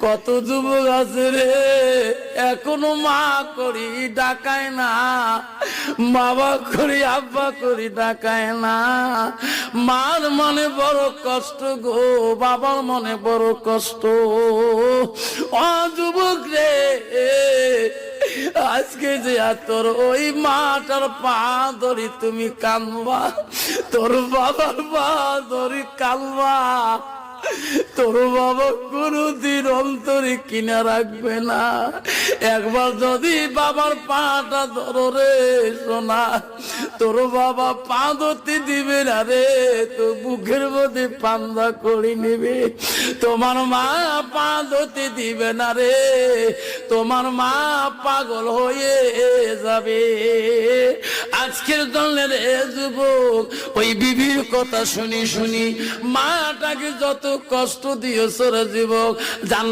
কত যুবক আছে রে এখনো মা করি ডাকায় না, বাবা করি আব্বা করি ডাকায় না। মার মনে বড় কষ্ট গো, বাবার মনে বড় কষ্ট। ও যুবক রে, আজকে যে তোর ওই মাটার পা ধরি তুমি কানবা, তোর বাবার পা ধরি কানবা, তোর বাবা কোনদিন অন্তরে কিনা রাখবে না। একবার যদি বাবার পাটা ধরো রে সোনা, তোর বাবা পা ধরতে দিবে না রে, তো বুকের মধ্যে পান্দা করে নেবে। তোমার মা পা ধরতে দিবে না রে, তোমার মা পাগল হয়ে যাবে। আজকের দলের যুবক ওই বিবির কথা শুনি শুনি মাটাকে যত কষ্ট দিয়েছ রে যুবক, জান